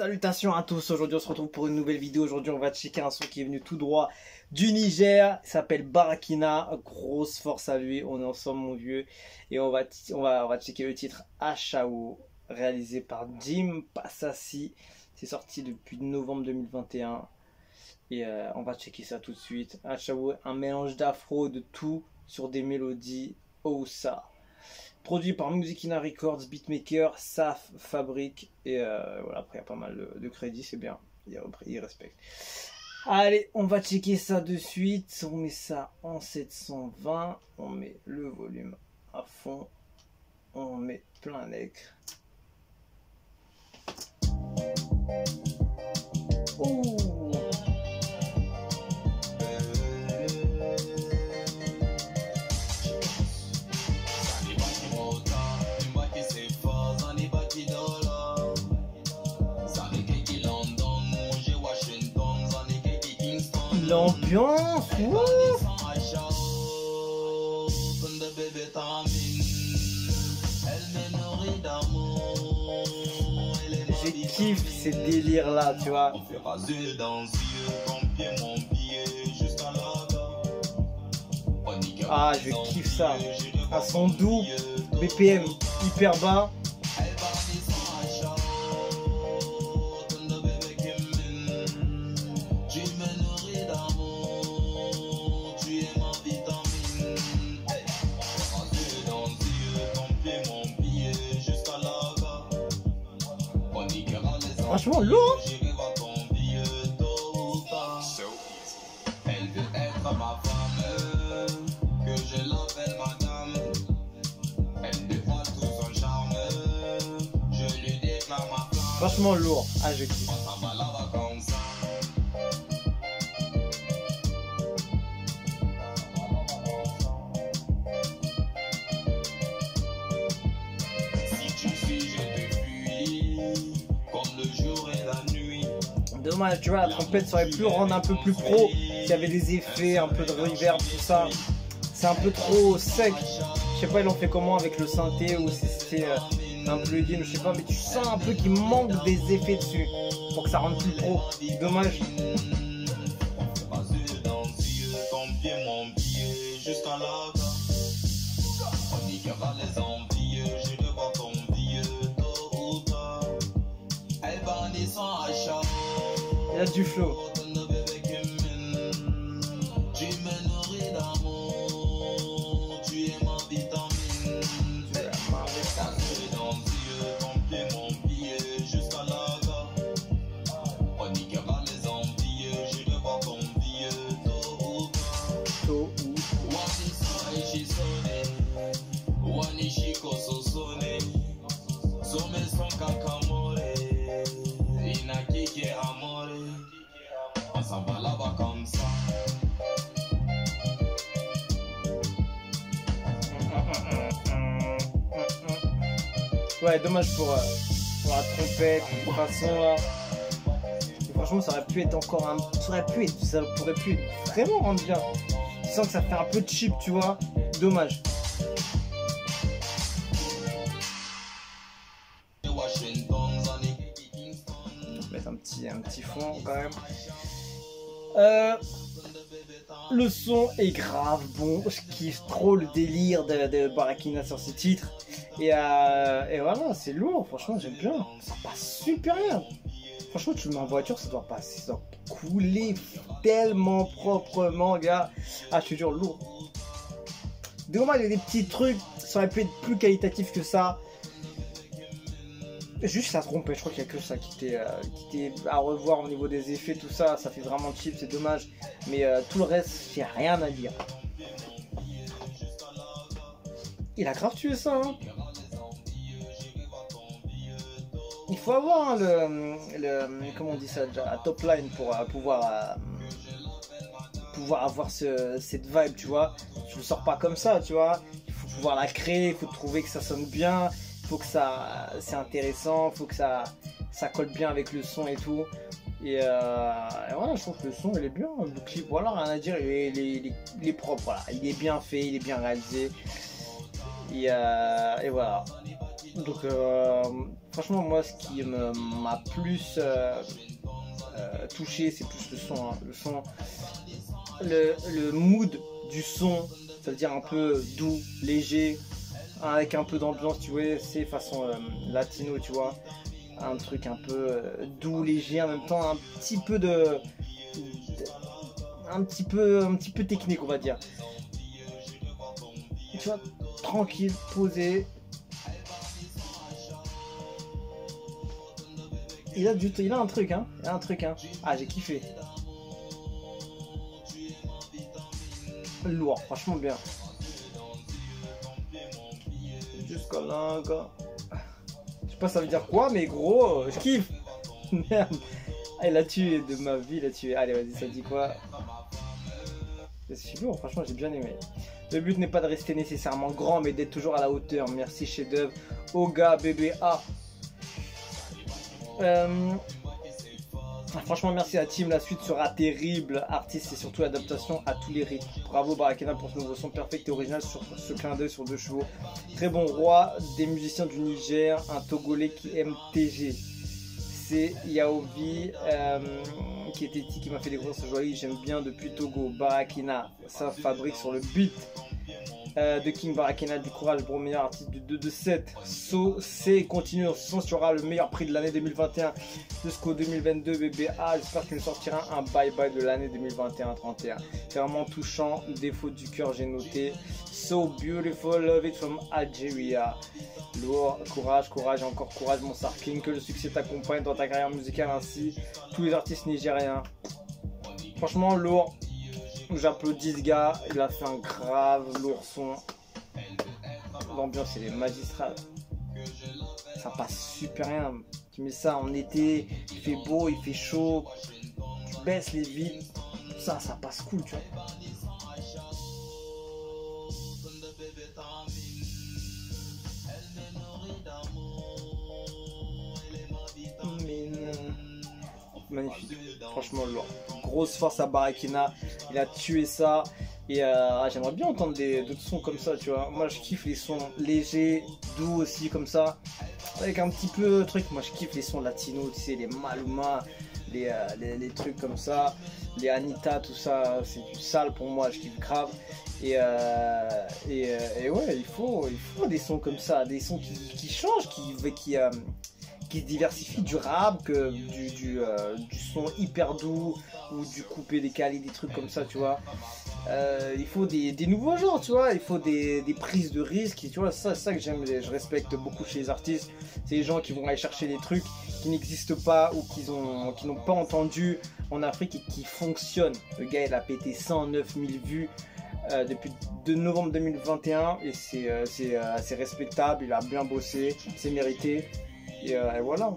Salutations à tous, aujourd'hui on se retrouve pour une nouvelle vidéo. Aujourd'hui on va checker un son qui est venu tout droit du Niger. Il s'appelle Barakina, grosse force à lui, on est ensemble mon vieux. Et on va checker le titre Achao, réalisé par Jim Passassi. C'est sorti depuis novembre 2021. Et on va checker ça tout de suite. Achao, un mélange d'afro, de tout, sur des mélodies Oussa. Produit par Musicina Records, Beatmaker, Saf, Fabrique, et voilà, après il y a pas mal de crédits, c'est bien, il respecte. Allez, on va checker ça de suite, on met ça en 720, on met le volume à fond, on met plein l'écran. Ouh. L'ambiance, je kiffe ces délires là, tu vois. Ah, je kiffe ça. Un son doux, BPM hyper bas. Franchement, lourd. Elle veut être ma femme, que je l'appelle madame. Elle dévoile tout son charme, je lui déclare ma flamme. Franchement lourd. Ah, je kiffe. Dommage, tu vois, la trompette ça aurait pu rendre un peu plus pro s'il y avait des effets, un peu de reverb, tout ça. C'est un peu trop sec. Je sais pas, ils l'ont fait comment avec le synthé ou si c'était un plugin, je sais pas, mais tu sens un peu qu'il manque des effets dessus pour que ça rende plus pro. Dommage. Il y a du flow. Ouais, dommage pour la trompette, de toute façon là. Et franchement, ça aurait pu être encore un. Ça pourrait pu vraiment rendre bien. Tu sens que ça fait un peu cheap, tu vois. Dommage. On va mettre un petit fond quand même. Le son est grave bon, je kiffe trop le délire de Barakina sur ce titre. Et voilà, c'est lourd, franchement j'aime bien, ça passe super bien. Franchement tu le mets en voiture, ça doit passer, ça doit couler tellement proprement gars. Ah je te jure, lourd. Dommage, il y a des petits trucs, ça aurait pu être plus qualitatif que ça. Juste ça trompait, je crois qu'il y a que ça qui était à revoir au niveau des effets, tout ça, ça fait vraiment cheap, c'est dommage. Mais tout le reste, j'ai rien à dire. Il a grave tué ça, hein. Il faut avoir hein, comment on dit ça déjà, la top line pour pouvoir avoir cette vibe, tu vois. Tu le sors pas comme ça, tu vois. Il faut pouvoir la créer, il faut trouver que ça sonne bien. Faut que c'est intéressant, faut que ça colle bien avec le son et tout. Et voilà, je trouve que le son il est bien. Le clip, voilà, rien à dire, il est propre, voilà. Il est bien fait, il est bien réalisé. Et voilà. Donc franchement moi ce qui m'a plus touché c'est plus le son, hein. Le son, le mood du son, ça veut dire un peu doux, léger, avec un peu d'ambiance, tu vois, c'est façon latino, tu vois, un truc un peu doux, léger, en même temps un petit peu un petit peu technique, on va dire, tu vois, tranquille, posé. Il a un truc, hein. Il a un truc, hein. Ah, j'ai kiffé. Lourd, franchement bien. Jusqu'à là, gars. Je sais pas ça veut dire quoi, mais gros, je kiffe. Merde. Ah, il a tué de ma vie, il a tué. Allez, vas-y, ça dit quoi? C'est lourd, franchement, j'ai bien aimé. Le but n'est pas de rester nécessairement grand, mais d'être toujours à la hauteur. Merci, chef-d'œuvre. Oga, BBA. Franchement merci à la team, la suite sera terrible. Artiste et surtout l'adaptation à tous les rythmes. Bravo Barakina pour ce nouveau son perfect et original sur ce clin d'œil sur 2 chevaux. Très bon roi des musiciens du Niger, un Togolais qui aime TG. C'est Yaovi qui m'a fait découvrir ce joyeux. J'aime bien depuis Togo. Barakina, ça fabrique sur le beat. De King Barakina, du courage pour le meilleur artiste du 2-7. So, c'est continue. Ce son sera le meilleur prix de l'année 2021 jusqu'au 2022. BBA, j'espère qu'il nous sortira un bye bye de l'année 2021-31. C'est vraiment touchant. Défaut du cœur, j'ai noté. So beautiful, love it from Algeria. Lourd, courage, courage, encore courage, mon Star King. Que le succès t'accompagne dans ta carrière musicale ainsi tous les artistes nigériens. Franchement, lourd. J'applaudis ce gars, il a fait un grave lourd son. L'ambiance elle est magistrale. Ça passe super bien. Tu mets ça en été, il fait beau, il fait chaud. Tu baisses les vitres. Ça passe cool, tu vois. Magnifique, franchement lourd. Grosse force à Barakina, il a tué ça. Et j'aimerais bien entendre d'autres sons comme ça, tu vois. Moi je kiffe les sons légers, doux aussi comme ça, avec un petit peu truc. Moi je kiffe les sons latinos, tu sais, les Maluma, les trucs comme ça, les Anita, tout ça, c'est du sale pour moi, je kiffe grave. Et ouais, il faut des sons comme ça, des sons qui changent, qui se diversifie, du rap, du son hyper doux ou du coupé décalé, des trucs comme ça, tu vois. Il faut des nouveaux genres, tu vois. Il faut des prises de risques, tu vois. C'est ça que j'aime, je respecte beaucoup chez les artistes. C'est les gens qui vont aller chercher des trucs qui n'existent pas ou qui n'ont pas entendu en Afrique et qui fonctionnent. Le gars, il a pété 109 000 vues depuis novembre 2021 et c'est assez respectable. Il a bien bossé, c'est mérité. Et voilà,